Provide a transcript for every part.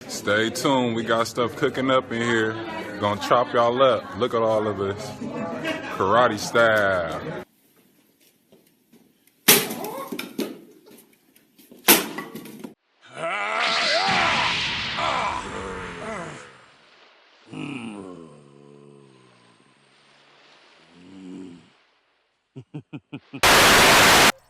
Stay tuned, we got stuff cooking up in here. Gonna chop y'all up. Look at all of this. Karate style.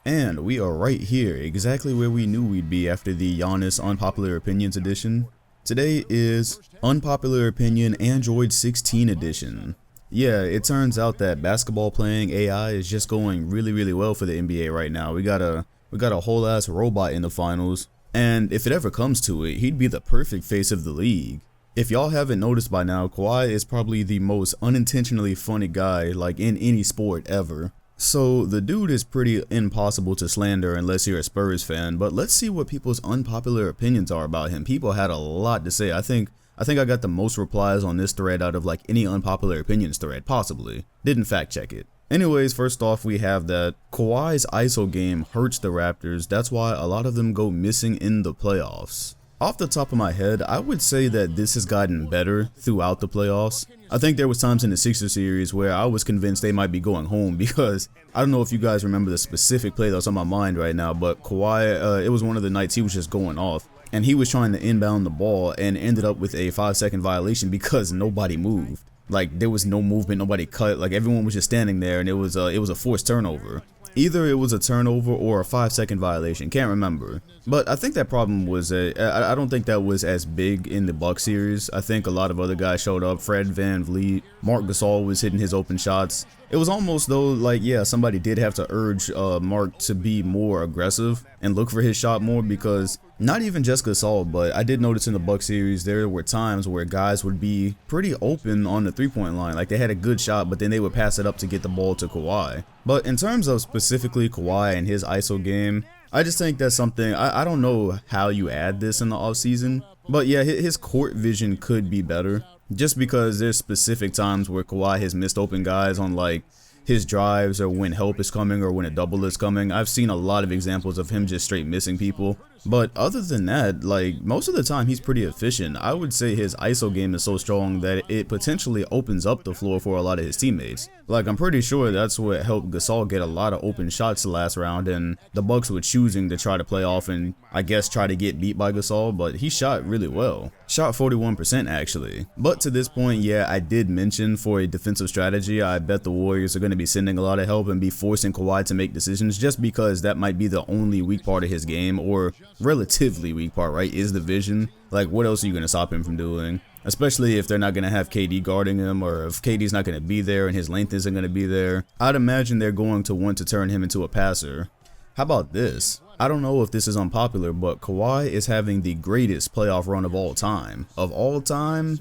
And we are right here, exactly where we knew we'd be after the Giannis Unpopular Opinions edition. Today is Unpopular Opinion Android 16 edition. Yeah, it turns out that basketball playing AI is just going really well for the NBA right now. We got a whole ass robot in the finals, and if it ever comes to it, he'd be the perfect face of the league. If y'all haven't noticed by now, Kawhi is probably the most unintentionally funny guy like in any sport ever. So the dude is pretty impossible to slander unless you're a Spurs fan, but let's see what people's unpopular opinions are about him. People had a lot to say. I think I got the most replies on this thread out of like any unpopular opinions thread, possibly. Didn't fact check it. Anyways, first off, we have that Kawhi's ISO game hurts the Raptors. That's why a lot of them go missing in the playoffs. Off the top of my head, I would say that this has gotten better throughout the playoffs. I think there was times in the Sixers series where I was convinced they might be going home because I don't know if you guys remember the specific play that's on my mind right now, but Kawhi, it was one of the nights he was just going off and he was trying to inbound the ball and ended up with a 5-second violation because nobody moved. Like there was no movement, nobody cut, like everyone was just standing there, and it was a forced turnover. Either it was a turnover or a 5-second violation, can't remember. But I think that problem was, I don't think that was as big in the Bucks series. I think a lot of other guys showed up. Fred VanVleet, Marc Gasol was hitting his open shots. It was almost though like, yeah, somebody did have to urge Marc to be more aggressive and look for his shot more, because not even just Gasol, but I did notice in the Bucks series there were times where guys would be pretty open on the three-point line. Like they had a good shot, but then they would pass it up to get the ball to Kawhi. But in terms of specifically Kawhi and his ISO game, I just think that's something, I don't know how you add this in the offseason, but yeah, his court vision could be better. Just because there's specific times where Kawhi has missed open guys on like his drives or when help is coming or when a double is coming. I've seen a lot of examples of him just straight missing people. But other than that, like most of the time he's pretty efficient. I would say his ISO game is so strong that it potentially opens up the floor for a lot of his teammates. Like I'm pretty sure that's what helped Gasol get a lot of open shots last round, and the Bucks were choosing to try to play off and I guess try to get beat by Gasol, but he shot really well. Shot 41% actually. But to this point, yeah, I did mention for a defensive strategy, I bet the Warriors are going to be sending a lot of help and be forcing Kawhi to make decisions, just because that might be the only weak part of his game, or relatively weak part, right, is the vision. Like what else are you going to stop him from doing? Especially if they're not going to have KD guarding him, or if KD's not going to be there and his length isn't going to be there. I'd imagine they're going to want to turn him into a passer. How about this? I don't know if this is unpopular, but Kawhi is having the greatest playoff run of all time. Of all time?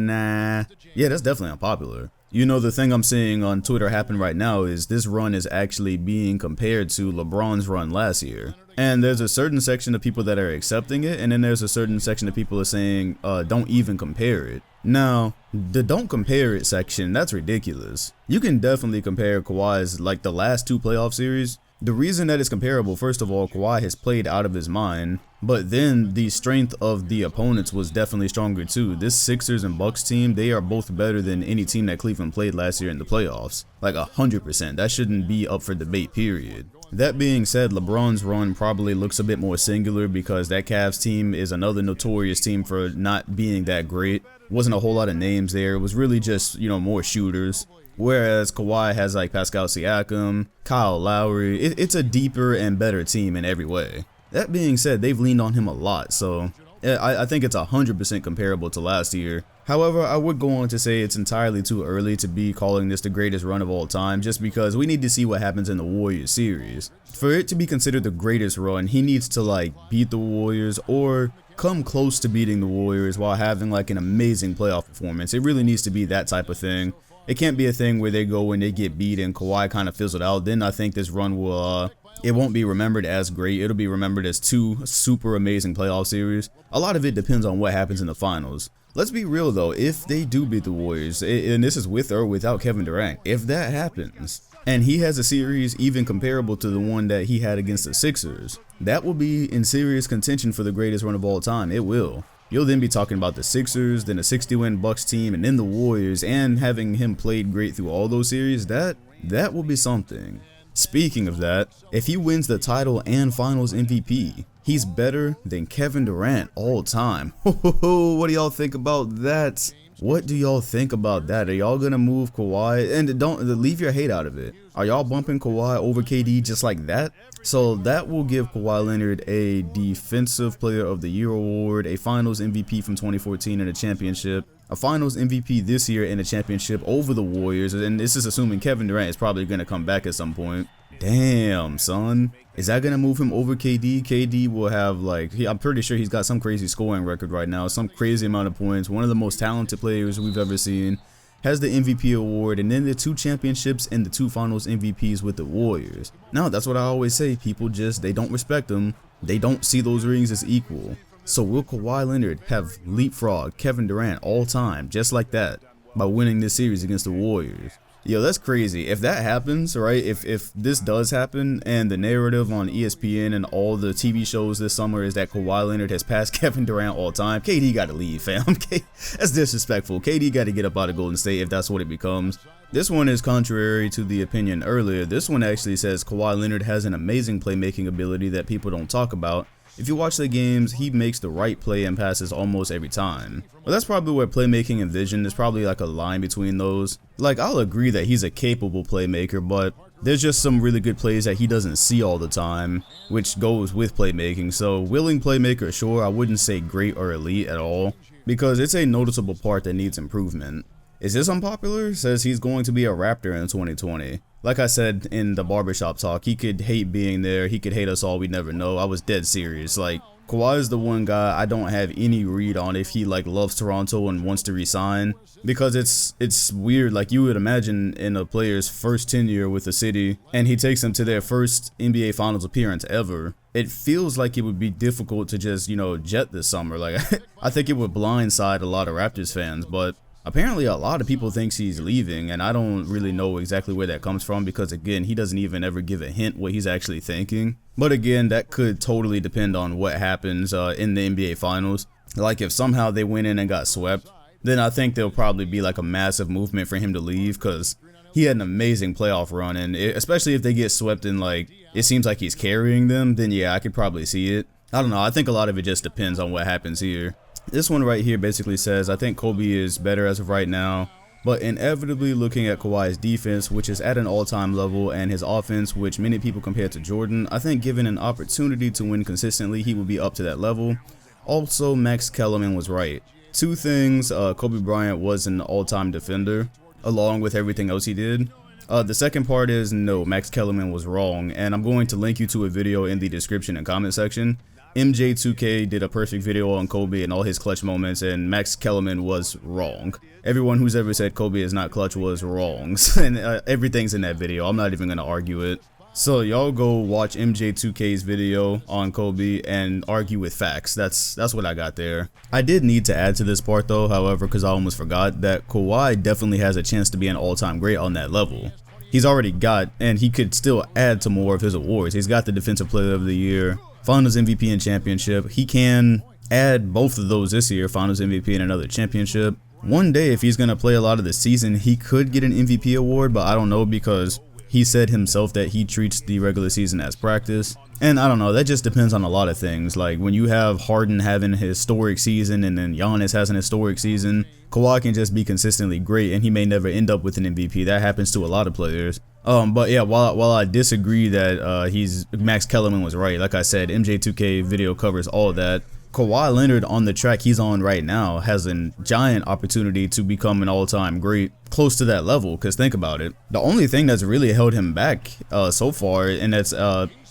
Nah. Yeah, that's definitely unpopular. You know, the thing I'm seeing on Twitter happen right now is this run is actually being compared to LeBron's run last year. And there's a certain section of people that are accepting it, and then there's a certain section of people that are saying, don't even compare it. Now, the don't compare it section, that's ridiculous. You can definitely compare Kawhi's, like the last two playoff series. The reason that it's comparable, first of all, Kawhi has played out of his mind, but then the strength of the opponents was definitely stronger too. This Sixers and Bucks team, they are both better than any team that Cleveland played last year in the playoffs. Like 100%, that shouldn't be up for debate, period. That being said, LeBron's run probably looks a bit more singular because that Cavs team is another notorious team for not being that great. Wasn't a whole lot of names there, it was really just, you know, more shooters. Whereas Kawhi has like Pascal Siakam, Kyle Lowry. It's a deeper and better team in every way. That being said, they've leaned on him a lot, so I think it's 100% comparable to last year. However, I would go on to say it's entirely too early to be calling this the greatest run of all time, just because we need to see what happens in the Warriors series. For it to be considered the greatest run, he needs to like beat the Warriors or come close to beating the Warriors while having like an amazing playoff performance. It really needs to be that type of thing. It can't be a thing where they go and they get beat and Kawhi kind of fizzled out. Then I think this run will it won't be remembered as great. It'll be remembered as 2 super amazing playoff series. A lot of it depends on what happens in the finals. Let's be real though, if they do beat the Warriors, and this is with or without Kevin Durant, if that happens, and he has a series even comparable to the one that he had against the Sixers, that will be in serious contention for the greatest run of all time. It will. You'll then be talking about the Sixers, then a 60-win Bucks team, and then the Warriors, and having him played great through all those series, that will be something. Speaking of that, if he wins the title and finals MVP, he's better than Kevin Durant all time. What do y'all think about that? What do y'all think about that? Are y'all gonna move Kawhi? And don't leave your hate out of it. Are y'all bumping Kawhi over KD just like that? So that will give Kawhi Leonard a Defensive Player of the Year award, a Finals MVP from 2014 and a championship, a Finals MVP this year and a championship over the Warriors. And this is assuming Kevin Durant is probably gonna come back at some point. Damn, son. Is that going to move him over KD? KD will have, like, I'm pretty sure he's got some crazy scoring record right now, some crazy amount of points, one of the most talented players we've ever seen, has the MVP award, and then the 2 championships and the 2 finals MVPs with the Warriors. Now, that's what I always say. People just, they don't respect them. They don't see those rings as equal. So will Kawhi Leonard have leapfrog Kevin Durant all time, just like that, by winning this series against the Warriors? Yo, that's crazy. If that happens, right, if this does happen and the narrative on ESPN and all the TV shows this summer is that Kawhi Leonard has passed Kevin Durant all time, KD got to leave, fam. That's disrespectful. KD got to get up out of Golden State if that's what it becomes. This one is contrary to the opinion earlier. This one actually says Kawhi Leonard has an amazing playmaking ability that people don't talk about. If you watch the games, he makes the right play and passes almost every time. Well, that's probably where playmaking and vision is probably like a line between those. Like, I'll agree that he's a capable playmaker, but there's just some really good plays that he doesn't see all the time, which goes with playmaking. So, willing playmaker, sure, I wouldn't say great or elite at all, because it's a noticeable part that needs improvement. Is this unpopular? Says he's going to be a Raptor in 2020. Like I said in the barbershop talk, he could hate being there, he could hate us all, we never know. I was dead serious. Like, Kawhi is the one guy I don't have any read on if he like loves Toronto and wants to resign, because it's weird. Like, you would imagine in a player's first tenure with the city and he takes them to their first NBA Finals appearance ever, it feels like it would be difficult to just, you know, jet this summer. Like, I think it would blindside a lot of Raptors fans, but apparently a lot of people think he's leaving, and I don't really know exactly where that comes from, because again, he doesn't even ever give a hint what he's actually thinking. But again, that could totally depend on what happens in the NBA Finals. Like, if somehow they went in and got swept, then I think there'll probably be like a massive movement for him to leave, because he had an amazing playoff run, and especially if they get swept and like it seems like he's carrying them, then yeah, I could probably see it. I don't know, I think a lot of it just depends on what happens here. This one right here basically says, I think Kobe is better as of right now, but inevitably looking at Kawhi's defense, which is at an all-time level, and his offense, which many people compare to Jordan, I think given an opportunity to win consistently, he will be up to that level. Also, Max Kellerman was right. 2 things, Kobe Bryant was an all-time defender, along with everything else he did. The second part is, no, Max Kellerman was wrong, and I'm going to link you to a video in the description and comment section. MJ2K did a perfect video on Kobe and all his clutch moments, and Max Kellerman was wrong. Everyone who's ever said Kobe is not clutch was wrong, and everything's in that video. I'm not even going to argue it. So y'all go watch MJ2K's video on Kobe and argue with facts. That's what I got there. I did need to add to this part though, however, because I almost forgot that Kawhi definitely has a chance to be an all-time great on that level. He's already got, and he could still add to more of his awards. He's got the Defensive Player of the Year, Finals MVP and championship. He can add both of those this year, Finals MVP and another championship. One day, if he's going to play a lot of the season, he could get an MVP award, but I don't know, because he said himself that he treats the regular season as practice. And I don't know, that just depends on a lot of things. Like, when you have Harden having a historic season and then Giannis has an historic season, Kawhi can just be consistently great and he may never end up with an MVP. That happens to a lot of players. But yeah, while I disagree that Max Kellerman was right, like I said, MJ2K video covers all of that. Kawhi Leonard on the track he's on right now has a giant opportunity to become an all-time great. close to that level, because think about it. The only thing that's really held him back so far, and that's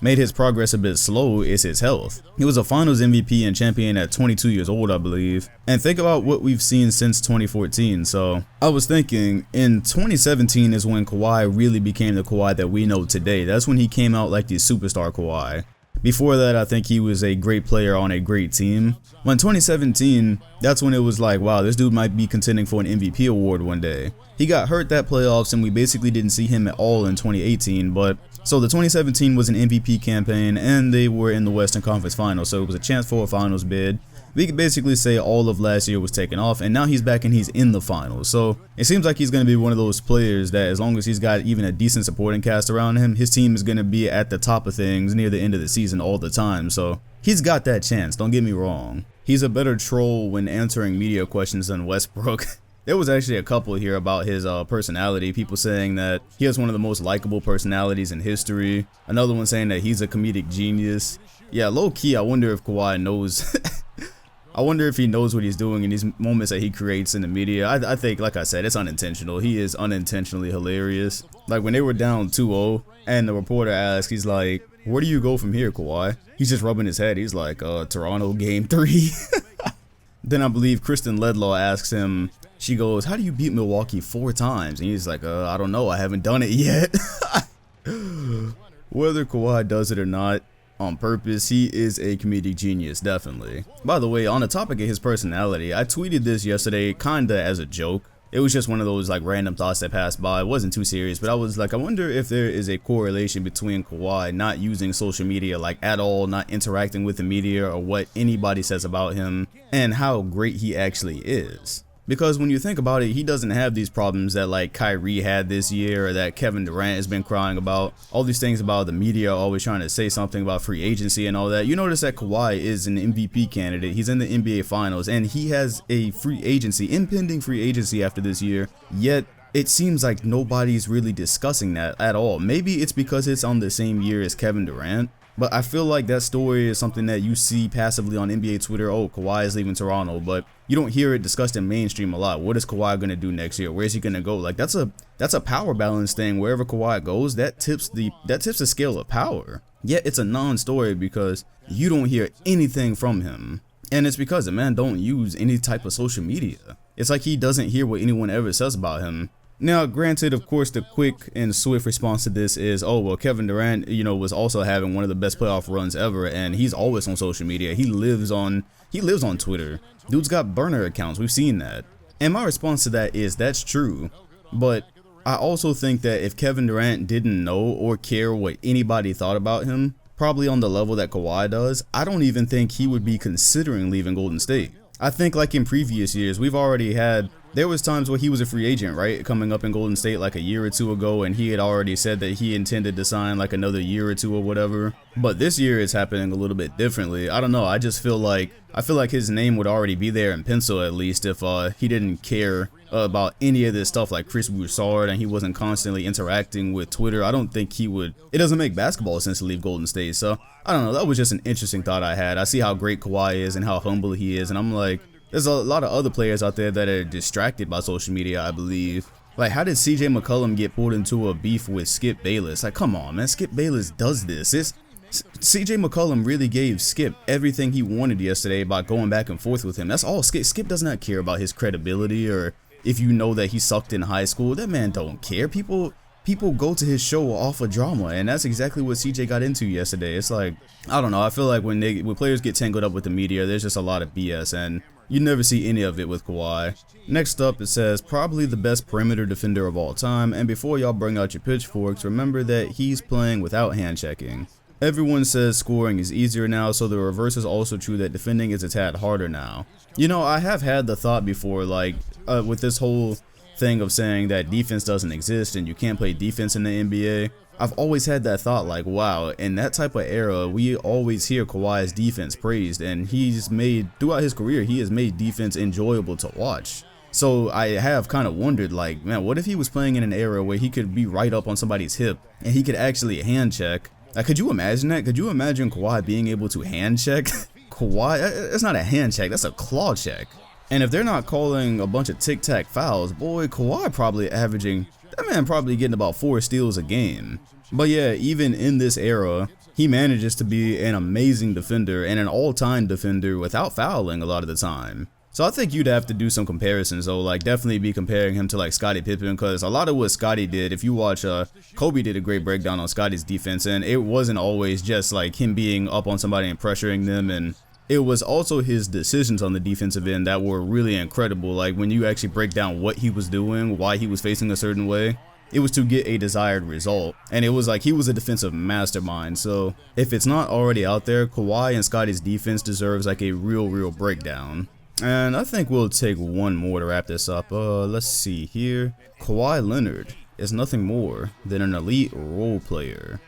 made his progress a bit slow, is his health. He was a finals MVP and champion at 22 years old, I believe. And think about what we've seen since 2014. So I was thinking in 2017 is when Kawhi really became the Kawhi that we know today. That's when he came out like the superstar Kawhi. Before that, I think he was a great player on a great team. When 2017, that's when it was like, wow, this dude might be contending for an MVP award one day. He got hurt that playoffs and we basically didn't see him at all in 2018, but so the 2017 was an MVP campaign and they were in the Western Conference Finals, so it was a chance for a finals bid. We could basically say all of last year was taken off, and now he's back and he's in the finals. So it seems like he's going to be one of those players that as long as he's got even a decent supporting cast around him, his team is going to be at the top of things near the end of the season all the time. So he's got that chance, don't get me wrong. He's a better troll when answering media questions than Westbrook. There was actually a couple here about his personality, people saying that he has one of the most likable personalities in history. Another one saying that he's a comedic genius. Yeah, low-key, I wonder if Kawhi knows... I wonder if he knows what he's doing in these moments that he creates in the media. I think, like I said, it's unintentional. He is unintentionally hilarious. Like when they were down 2-0 and the reporter asked, he's like, where do you go from here, Kawhi? He's just rubbing his head. He's like, Toronto game 3. Then I believe Kristen Ledlaw asks him, she goes, how do you beat Milwaukee 4 times? And he's like, I don't know. I haven't done it yet. Whether Kawhi does it or not, on purpose, he is a comedic genius, definitely. By the way, on the topic of his personality, I tweeted this yesterday kinda as a joke. It was just one of those like random thoughts that passed by. It wasn't too serious, but I was like, I wonder if there is a correlation between Kawhi not using social media like at all, not interacting with the media or what anybody says about him, and how great he actually is. Because when you think about it, he doesn't have these problems that like Kyrie had this year or that Kevin Durant has been crying about. All these things about the media always trying to say something about free agency and all that. You notice that Kawhi is an MVP candidate. He's in the NBA Finals and he has a free agency, impending free agency after this year. Yet it seems like nobody's really discussing that at all. Maybe it's because it's on the same year as Kevin Durant. But I feel like that story is something that you see passively on NBA Twitter. Oh, Kawhi is leaving Toronto, but you don't hear it discussed in mainstream a lot. What is Kawhi going to do next year? Where's he going to go? Like that's a power balance thing. Wherever Kawhi goes, that tips the scale of power. Yet it's a non-story because you don't hear anything from him. And it's because the man don't use any type of social media. It's like he doesn't hear what anyone ever says about him. Now, granted, of course, the quick and swift response to this is, oh, well, Kevin Durant, was also having one of the best playoff runs ever, and he's always on social media. He lives on Twitter. Dude's got burner accounts. We've seen that. And my response to that is, that's true. But I also think that if Kevin Durant didn't know or care what anybody thought about him, probably on the level that Kawhi does, I don't even think he would be considering leaving Golden State. I think like in previous years, there was times where he was a free agent, right? Coming up in Golden State like a year or two ago, and he had already said that he intended to sign like another year or two or whatever. But this year it's happening a little bit differently. I don't know. I feel like his name would already be there in pencil at least if he didn't care about any of this stuff like Chris Broussard and he wasn't constantly interacting with Twitter. I don't think he would. It doesn't make basketball sense to leave Golden State. So I don't know. That was just an interesting thought I had. I see how great Kawhi is and how humble he is, and I'm like, there's a lot of other players out there that are distracted by social media, I believe. Like, how did CJ McCollum get pulled into a beef with Skip Bayless? Like, come on, man. Skip Bayless does this. CJ McCollum really gave Skip everything he wanted yesterday by going back and forth with him. That's all. Skip does not care about his credibility or if you know that he sucked in high school. That man don't care. People go to his show off of drama, and that's exactly what CJ got into yesterday. It's like, I don't know. I feel like when players get tangled up with the media, there's just a lot of BS, and you never see any of it with Kawhi. Next up, it says, probably the best perimeter defender of all time, and before y'all bring out your pitchforks, remember that he's playing without hand checking. Everyone says scoring is easier now, so the reverse is also true that defending is a tad harder now. I have had the thought before, like, with this whole thing of saying that defense doesn't exist and you can't play defense in the NBA. I've always had that thought, like, wow, in that type of era, we always hear Kawhi's defense praised, and throughout his career, he has made defense enjoyable to watch. So I have kind of wondered, like, man, what if he was playing in an era where he could be right up on somebody's hip and he could actually hand check? Like, could you imagine that? Could you imagine Kawhi being able to hand check? Kawhi, that's not a hand check, that's a claw check. And if they're not calling a bunch of tic-tac fouls, boy, Kawhi probably averaging, that man probably getting about 4 steals a game. But yeah, even in this era, he manages to be an amazing defender and an all-time defender without fouling a lot of the time. So I think you'd have to do some comparisons though, like definitely be comparing him to like Scottie Pippen, because a lot of what Scottie did, if you watch, Kobe did a great breakdown on Scottie's defense, and it wasn't always just like him being up on somebody and pressuring them, and it was also his decisions on the defensive end that were really incredible. Like when you actually break down what he was doing, why he was facing a certain way, it was to get a desired result, and it was like he was a defensive mastermind. So if it's not already out there, Kawhi and Scottie's defense deserves like a real breakdown. And I think we'll take one more to wrap this up. Let's see here. Kawhi Leonard is nothing more than an elite role player.